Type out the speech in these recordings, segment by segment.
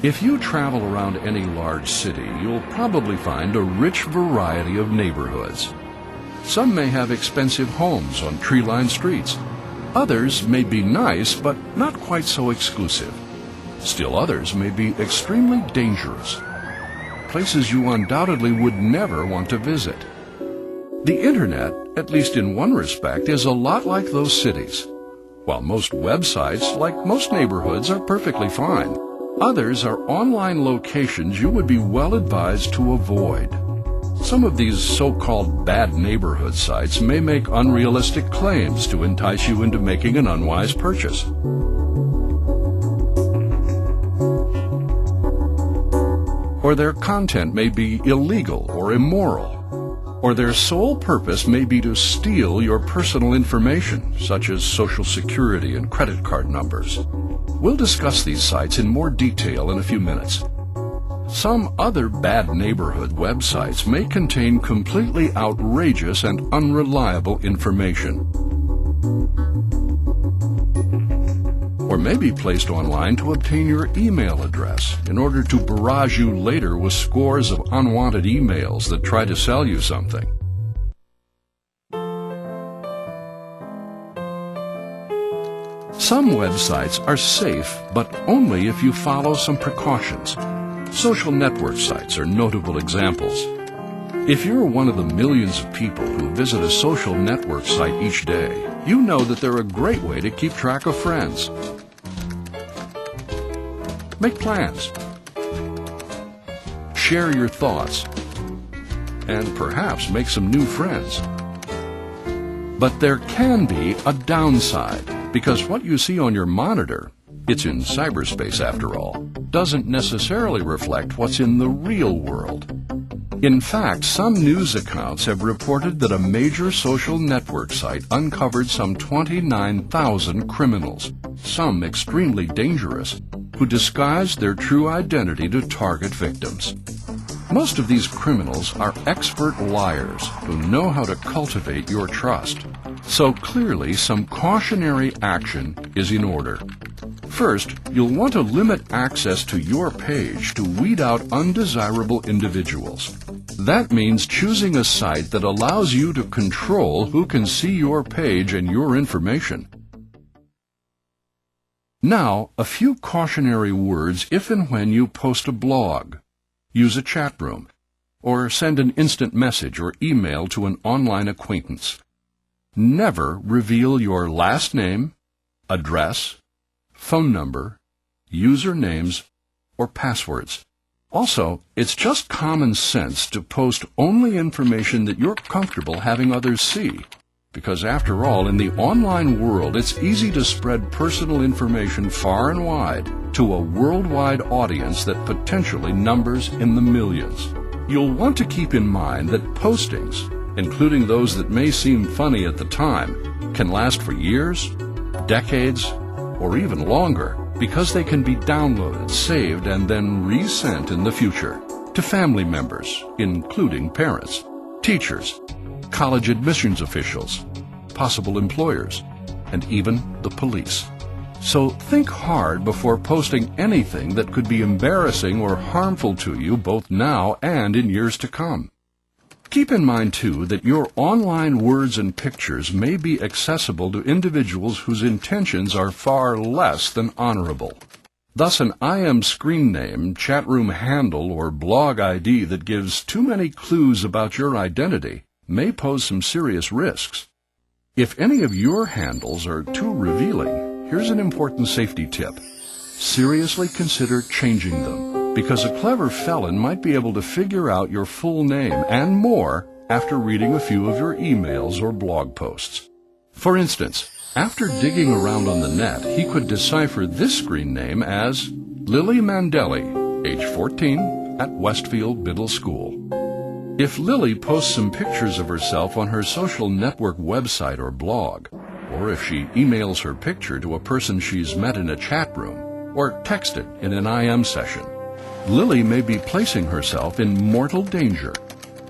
If you travel around any large city, you'll probably find a rich variety of neighborhoods. Some may have expensive homes on tree-lined streets. Others may be nice, but not quite so exclusive. Still others may be extremely dangerous. Places you undoubtedly would never want to visit. The Internet, at least in one respect, is a lot like those cities. While most websites, like most neighborhoods, are perfectly fine, others are online locations you would be well advised to avoid. Some of these so-called bad neighborhood sites may make unrealistic claims to entice you into making an unwise purchase. Or their content may be illegal or immoral. Or their sole purpose may be to steal your personal information, such as Social Security and credit card numbers. We'll discuss these sites in more detail in a few minutes. Some other bad neighborhood websites may contain completely outrageous and unreliable information, or may be placed online to obtain your email address in order to barrage you later with scores of unwanted emails that try to sell you something. Some websites are safe, but only if you follow some precautions. Social network sites are notable examples. If you're one of the millions of people who visit a social network site each day, you know that they're a great way to keep track of friends. Make plans. Share your thoughts. And perhaps make some new friends. But there can be a downside, because what you see on your monitor, it's in cyberspace after all, doesn't necessarily reflect what's in the real world. In fact, some news accounts have reported that a major social network site uncovered some 29,000 criminals, some extremely dangerous, who disguised their true identity to target victims. Most of these criminals are expert liars who know how to cultivate your trust. So clearly, some cautionary action is in order. First, you'll want to limit access to your page to weed out undesirable individuals. That means choosing a site that allows you to control who can see your page and your information. Now, a few cautionary words if and when you post a blog, use a chat room, or send an instant message or email to an online acquaintance. Never reveal your last name, address, phone number, usernames, or passwords. Also, it's just common sense to post only information that you're comfortable having others see. Because after all, in the online world, it's easy to spread personal information far and wide to a worldwide audience that potentially numbers in the millions. You'll want to keep in mind that postings, including those that may seem funny at the time, can last for years, decades, or even longer, because they can be downloaded, saved, and then resent in the future to family members, including parents, teachers, college admissions officials, possible employers, and even the police. So think hard before posting anything that could be embarrassing or harmful to you both now and in years to come. Keep in mind, too, that your online words and pictures may be accessible to individuals whose intentions are far less than honorable. Thus, an IM screen name, chat room handle, or blog ID that gives too many clues about your identity may pose some serious risks. If any of your handles are too revealing, here's an important safety tip. Seriously consider changing them, because a clever felon might be able to figure out your full name and more after reading a few of your emails or blog posts. For instance, after digging around on the net, he could decipher this screen name as Lily Mandelli, age 14, at Westfield Middle School. If Lily posts some pictures of herself on her social network website or blog, or if she emails her picture to a person she's met in a chat room, or texted in an IM session, Lily may be placing herself in mortal danger.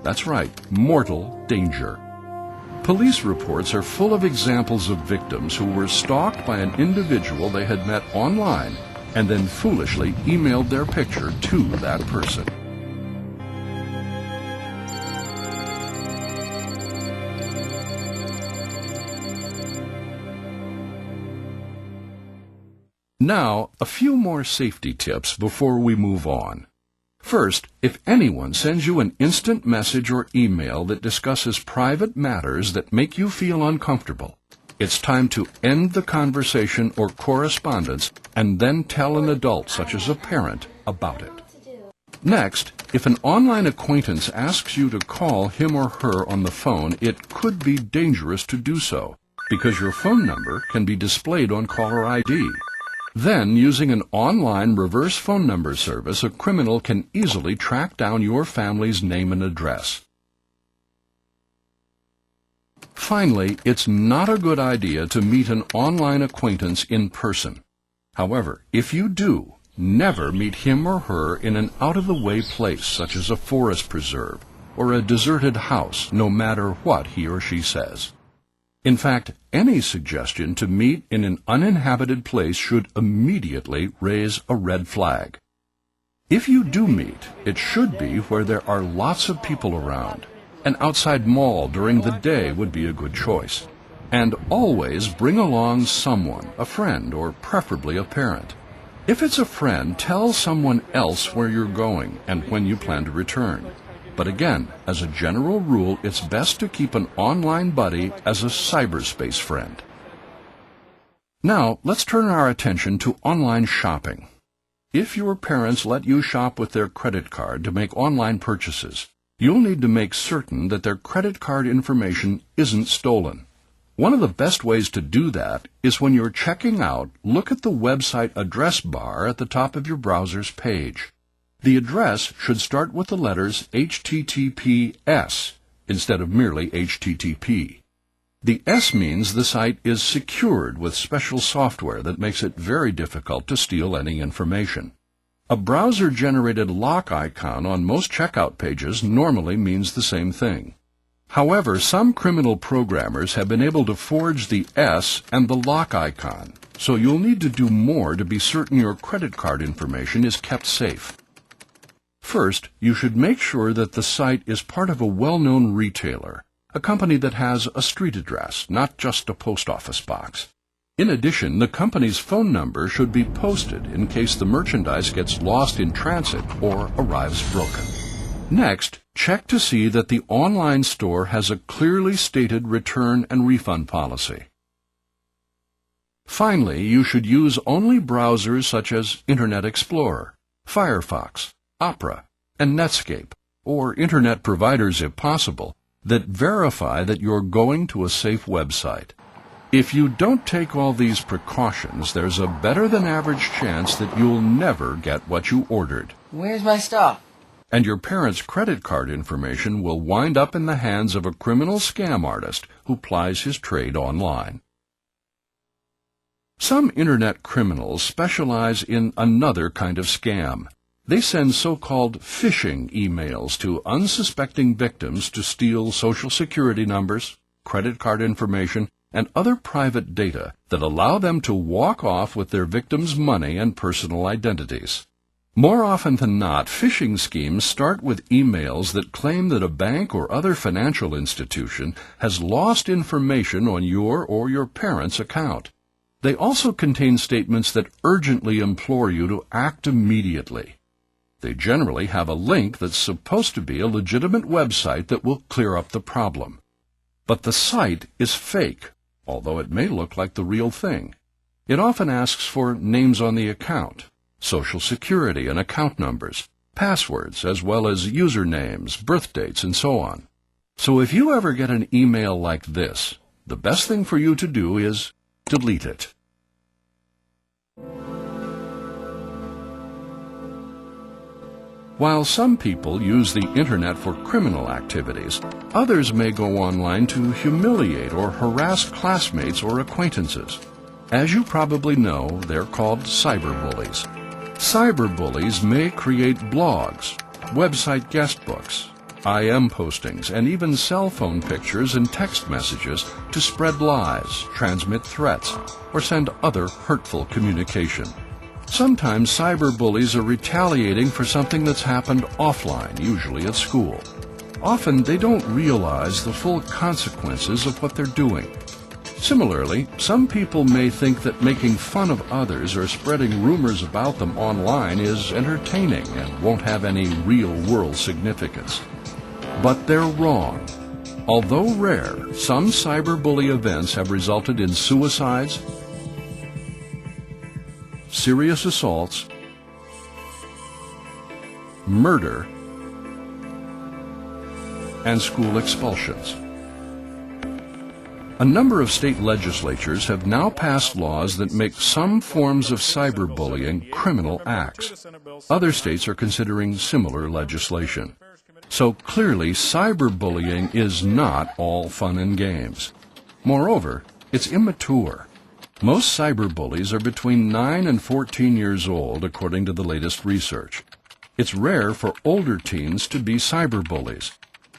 That's right, mortal danger. Police reports are full of examples of victims who were stalked by an individual they had met online and then foolishly emailed their picture to that person. Now, a few more safety tips before we move on. First, if anyone sends you an instant message or email that discusses private matters that make you feel uncomfortable, it's time to end the conversation or correspondence and then tell an adult, such as a parent, about it. Next, if an online acquaintance asks you to call him or her on the phone, it could be dangerous to do so, because your phone number can be displayed on caller ID. Then, using an online reverse phone number service, a criminal can easily track down your family's name and address. Finally, it's not a good idea to meet an online acquaintance in person. However, if you do, never meet him or her in an out-of-the-way place such as a forest preserve or a deserted house, no matter what he or she says. In fact, any suggestion to meet in an uninhabited place should immediately raise a red flag. If you do meet, it should be where there are lots of people around. An outside mall during the day would be a good choice. And always bring along someone, a friend, or preferably a parent. If it's a friend, tell someone else where you're going and when you plan to return. But again, as a general rule, it's best to keep an online buddy as a cyberspace friend. Now, let's turn our attention to online shopping. If your parents let you shop with their credit card to make online purchases, you'll need to make certain that their credit card information isn't stolen. One of the best ways to do that is when you're checking out, look at the website address bar at the top of your browser's page. The address should start with the letters HTTPS instead of merely HTTP. The S means the site is secured with special software that makes it very difficult to steal any information. A browser-generated lock icon on most checkout pages normally means the same thing. However, some criminal programmers have been able to forge the S and the lock icon, so you'll need to do more to be certain your credit card information is kept safe. First, you should make sure that the site is part of a well-known retailer, a company that has a street address, not just a post office box. In addition, the company's phone number should be posted in case the merchandise gets lost in transit or arrives broken. Next, check to see that the online store has a clearly stated return and refund policy. Finally, you should use only browsers such as Internet Explorer, Firefox, Opera, and Netscape, or Internet providers if possible, that verify that you're going to a safe website. If you don't take all these precautions, there's a better-than-average chance that you'll never get what you ordered. Where's my stuff? And your parents' credit card information will wind up in the hands of a criminal scam artist who plies his trade online. Some Internet criminals specialize in another kind of scam. They send so-called phishing emails to unsuspecting victims to steal Social Security numbers, credit card information, and other private data that allow them to walk off with their victims' money and personal identities. More often than not, phishing schemes start with emails that claim that a bank or other financial institution has lost information on your or your parents' account. They also contain statements that urgently implore you to act immediately. They generally have a link that's supposed to be a legitimate website that will clear up the problem. But the site is fake, although it may look like the real thing. It often asks for names on the account, Social Security and account numbers, passwords, as well as usernames, birth dates, and so on. So if you ever get an email like this, the best thing for you to do is delete it. While some people use the Internet for criminal activities, others may go online to humiliate or harass classmates or acquaintances. As you probably know, they're called cyberbullies. Cyberbullies may create blogs, website guestbooks, IM postings, and even cell phone pictures and text messages to spread lies, transmit threats, or send other hurtful communication. Sometimes cyberbullies are retaliating for something that's happened offline, usually at school. Often they don't realize the full consequences of what they're doing. Similarly, some people may think that making fun of others or spreading rumors about them online is entertaining and won't have any real-world significance. But they're wrong. Although rare, some cyberbully events have resulted in suicides, serious assaults, murder, and school expulsions. A number of state legislatures have now passed laws that make some forms of cyberbullying criminal acts. Other states are considering similar legislation. So clearly, cyberbullying is not all fun and games. Moreover, it's immature. Most cyberbullies are between 9 and 14 years old, according to the latest research. It's rare for older teens to be cyberbullies.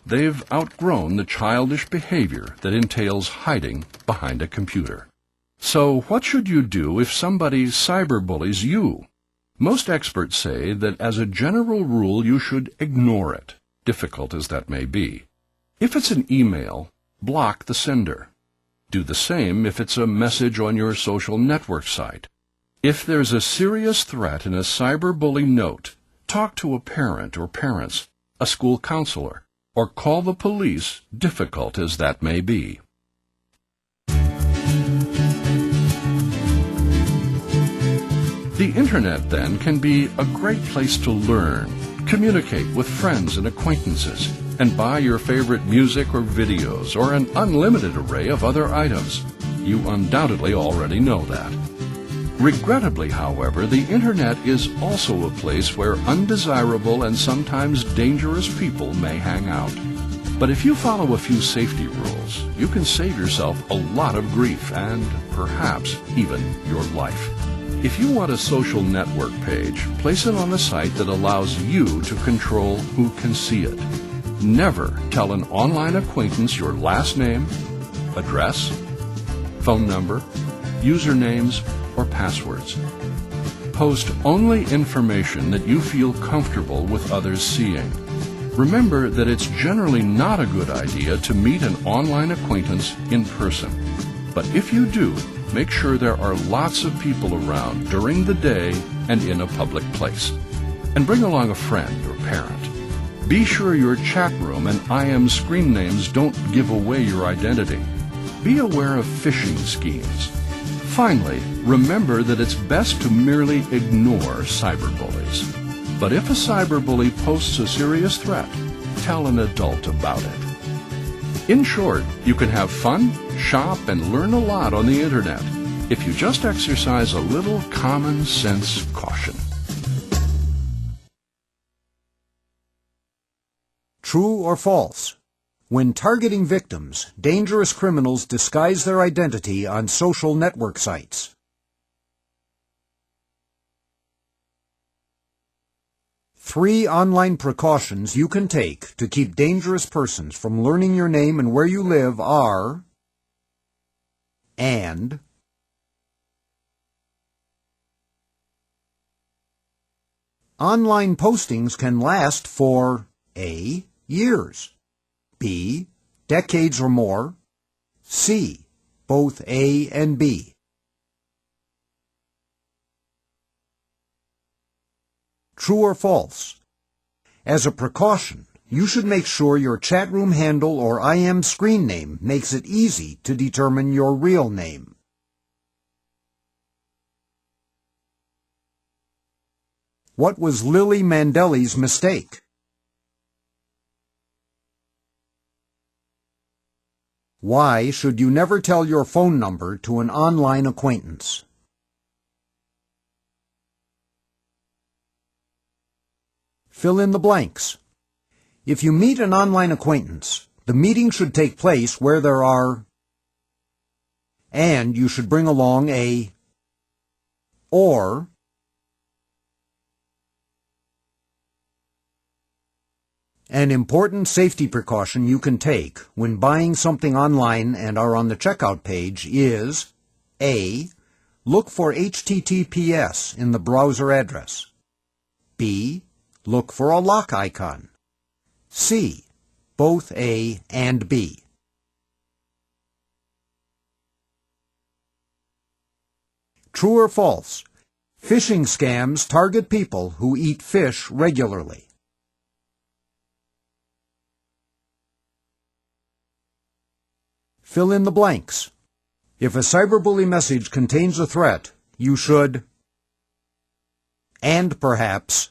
They've outgrown the childish behavior that entails hiding behind a computer. So what should you do if somebody cyberbullies you? Most experts say that as a general rule you should ignore it, difficult as that may be. If it's an email, block the sender. Do the same if it's a message on your social network site. If there's a serious threat in a cyberbully note, talk to a parent or parents, a school counselor, or call the police, difficult as that may be. The Internet, then, can be a great place to learn, communicate with friends and acquaintances, and buy your favorite music or videos or an unlimited array of other items. You undoubtedly already know that. Regrettably, however, the Internet is also a place where undesirable and sometimes dangerous people may hang out. But if you follow a few safety rules, you can save yourself a lot of grief and, perhaps, even your life. If you want a social network page, place it on a site that allows you to control who can see it. Never tell an online acquaintance your last name, address, phone number, usernames, or passwords. Post only information that you feel comfortable with others seeing. Remember that it's generally not a good idea to meet an online acquaintance in person. But if you do, make sure there are lots of people around during the day and in a public place. And bring along a friend or parent. Be sure your chat room and IM screen names don't give away your identity. Be aware of phishing schemes. Finally, remember that it's best to merely ignore cyberbullies. But if a cyberbully posts a serious threat, tell an adult about it. In short, you can have fun, shop, and learn a lot on the Internet if you just exercise a little common sense caution. True or false? When targeting victims, dangerous criminals disguise their identity on social network sites. Three online precautions you can take to keep dangerous persons from learning your name and where you live are and online postings can last for A. years, B. decades or more, C. both A and B. True or false? As a precaution, you should make sure your chat room handle or IM screen name makes it easy to determine your real name. What was Lily Mandeli's mistake? Why should you never tell your phone number to an online acquaintance? Fill in the blanks. If you meet an online acquaintance, the meeting should take place where there are, and you should bring along a, or, an important safety precaution you can take when buying something online and are on the checkout page is A. Look for HTTPS in the browser address. B. Look for a lock icon. C. Both A and B. True or false? Phishing scams target people who eat fish regularly. Fill in the blanks. If a cyberbully message contains a threat, you should, and perhaps,